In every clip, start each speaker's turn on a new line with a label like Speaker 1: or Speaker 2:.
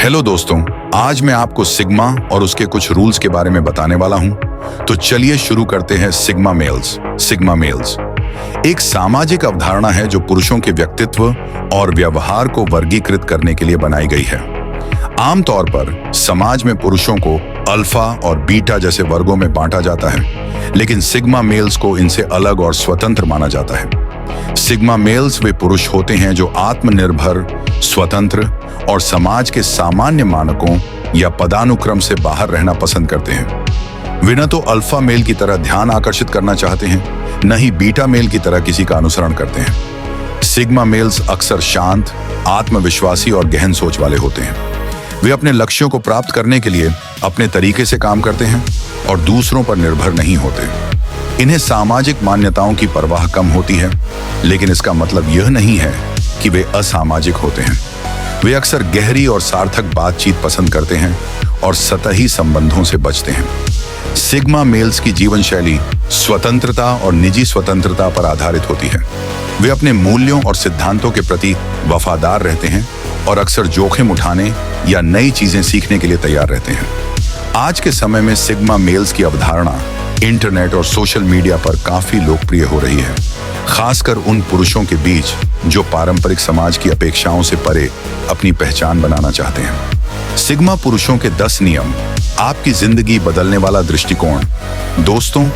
Speaker 1: Hello दोस्तों, आज मैं आपको सिग्मा और उसके कुछ रूल्स के बारे में बताने वाला हूं। तो चलिए शुरू करते हैं। सिग्मा मेल्स एक सामाजिक अवधारणा है जो पुरुषों के व्यक्तित्व और व्यवहार को वर्गीकृत करने के लिए बनाई गई है। आमतौर पर समाज में पुरुषों को अल्फा और बीटा जैसे वर्गों में बांटा जाता है, लेकिन सिग्मा मेल्स को इनसे अलग और स्वतंत्र माना जाता है। सिग्मा मेल्स वे पुरुष होते हैं जो आत्मनिर्भर, स्वतंत्र और समाज के सामान्य मानकों या पदानुक्रम से बाहर रहना पसंद करते हैं। वे न तो अल्फा मेल की तरह ध्यान आकर्षित करना चाहते हैं, न ही बीटा मेल की तरह किसी का अनुसरण करते हैं। सिग्मा मेल्स अक्सर शांत, आत्मविश्वासी और गहन सोच वाले होते हैं। वे अपने लक्ष्यों को प्राप्त करने के लिए अपने तरीके से काम करते हैं और दूसरों पर निर्भर नहीं होते। इन्हें सामाजिक मान्यताओं की परवाह कम होती है, लेकिन इसका मतलब यह नहीं है कि वे असामाजिक होते हैं। वे अक्सर गहरी और सार्थक बातचीत पसंद करते हैं और सतही संबंधों से बचते हैं। सिग्मा मेल्स की जीवन शैली स्वतंत्रता और निजी स्वतंत्रता पर आधारित होती है। वे अपने मूल्यों और सिद्धांतों के प्रति वफादार रहते हैं और अक्सर जोखिम उठाने या नई चीजें सीखने के लिए तैयार रहते हैं। आज के समय में सिग्मा मेल्स की अवधारणा इंटरनेट और सोशल मीडिया पर काफी लोकप्रिय हो रही है, खासकर उन पुरुषों के बीच जो पारंपरिक समाज की अपेक्षाओं से परे अपनी पहचान बनाना चाहते हैं। सिग्मा पुरुषों के 10 नियम, आपकी जिंदगी बदलने वाला दृष्टिकोण। दोस्तों,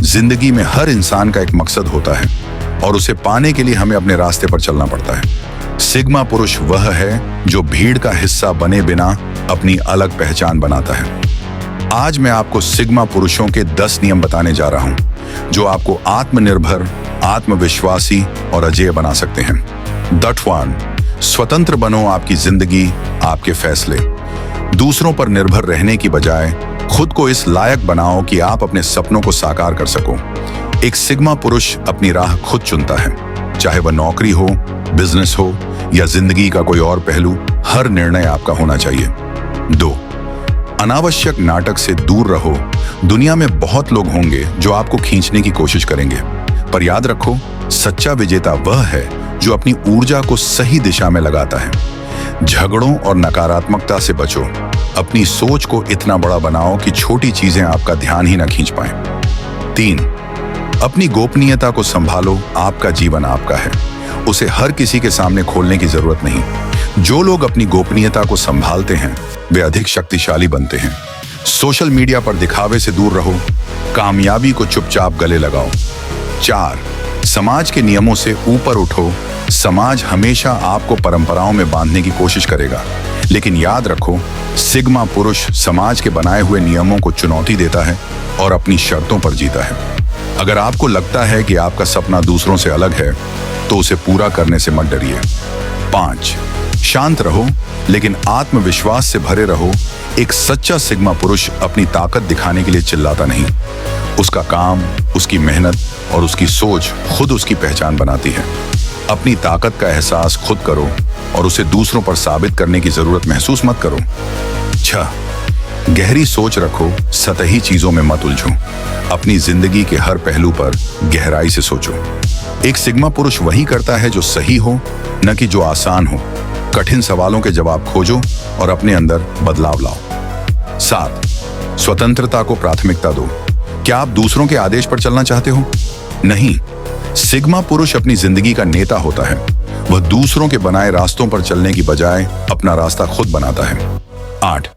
Speaker 1: जिंदगी में हर इंसान का एक मकसद होता है और उसे पाने के लिए हमें अपने रास्ते पर चलना पड़ता है। सिग्मा पुरुष वह है जो भीड़ का हिस्सा बने बिना अपनी अलग पहचान बनाता है। आज मैं आपको सिग्मा पुरुषों के 10 नियम बताने जा रहा हूं जो आपको आत्मनिर्भर, आत्मविश्वासी और अजेय बना सकते हैं। That one, स्वतंत्र बनो। आपकी जिंदगी, आपके फैसले। दूसरों पर निर्भर रहने की बजाय खुद को इस लायक बनाओ कि आप अपने सपनों को साकार कर सको। एक सिग्मा पुरुष अपनी राह खुद चुनता है, चाहे वह नौकरी हो, बिजनेस हो या जिंदगी का कोई और पहलू। हर निर्णय आपका होना चाहिए। 2, अनावश्यक नाटक से दूर रहो। दुनिया में बहुत लोग होंगे जो आपको खींचने की कोशिश करेंगे, पर याद रखो, सच्चा विजेता वह है जो अपनी ऊर्जा को सही दिशा में लगाता है। झगड़ों और नकारात्मकता से बचो। अपनी सोच को इतना बड़ा बनाओ कि छोटी चीजें आपका ध्यान ही न खींच पाएं। 3, अपनी गोपनीयता को संभालो। आपका जीवन आपका है, उसे हर किसी के सामने खोलने की जरूरत नहीं। जो लोग अपनी गोपनीयता को संभालते हैं वे अधिक शक्तिशाली बनते हैं। सोशल मीडिया पर दिखावे से दूर रहो। कामयाबी को चुपचाप गले लगाओ। 4, समाज के नियमों से ऊपर उठो। समाज हमेशा आपको परंपराओं में बांधने की कोशिश करेगा, लेकिन याद रखो, सिग्मा पुरुष समाज के बनाए हुए नियमों को चुनौती देता है और अपनी शर्तों पर जीता है। अगर आपको लगता है कि आपका सपना दूसरों से अलग है, तो उसे पूरा करने से मत डरिए। 5, शांत रहो लेकिन आत्मविश्वास से भरे रहो। एक सच्चा सिग्मा पुरुष अपनी ताकत दिखाने के लिए चिल्लाता नहीं। उसका काम, उसकी मेहनत और उसकी सोच खुद उसकी पहचान बनाती है। अपनी ताकत का एहसास खुद करो और उसे दूसरों पर साबित करने की जरूरत महसूस मत करो। 6, गहरी सोच रखो। सतही चीजों में मत उलझो। अपनी जिंदगी के हर पहलू पर गहराई से सोचो। एक सिग्मा पुरुष वही करता है जो सही हो, न कि जो आसान हो। कठिन सवालों के जवाब खोजो और अपने अंदर बदलाव लाओ। 7, स्वतंत्रता को प्राथमिकता दो। क्या आप दूसरों के आदेश पर चलना चाहते हो? नहीं। सिग्मा पुरुष अपनी जिंदगी का नेता होता है। वह दूसरों के बनाए रास्तों पर चलने की बजाय अपना रास्ता खुद बनाता है। 8,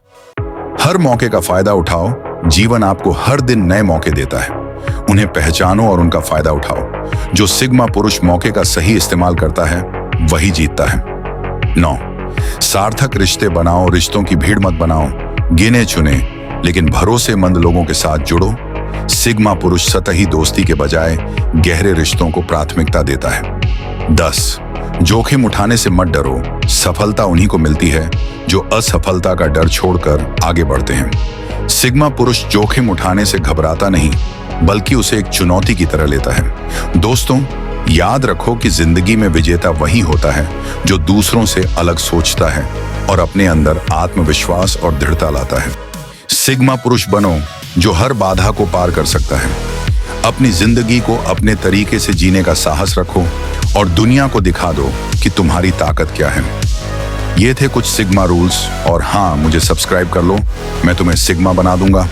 Speaker 1: हर मौके का फायदा उठाओ। जीवन आपको हर दिन नए मौके देता है, उन्हें पहचानो और उनका फायदा उठाओ। जो सिग्मा पुरुष मौके का सही इस्तेमाल करता है वही जीतता है। 9, सार्थक रिश्ते बनाओ। रिश्तों की भीड़ मत बनाओ। गिने चुने लेकिन भरोसेमंद लोगों के साथ जुड़ो। सिग्मा पुरुष सतही दोस्ती के बजाय गहरे रिश्तों को प्राथमिकता देता है। 10, जोखिम उठाने से मत डरो। सफलता उन्हीं को मिलती है जो असफलता का डर छोड़कर आगे बढ़ते हैं। सिग्मा पुरुष जोखिम उठाने से घबराता नहीं, बल्कि उसे एक चुनौती की तरह लेता है। दोस्तों, याद रखो कि जिंदगी में विजेता वही होता है जो दूसरों से अलग सोचता है और अपने अंदर आत्मविश्वास और दृढ़ता लाता है। सिग्मा पुरुष बनो जो हर बाधा को पार कर सकता है। अपनी जिंदगी को अपने तरीके से जीने का साहस रखो और दुनिया को दिखा दो कि तुम्हारी ताकत क्या है। ये थे कुछ सिग्मा रूल्स और हाँ, मुझे सब्सक्राइब कर लो, मैं तुम्हें सिग्मा बना दूंगा।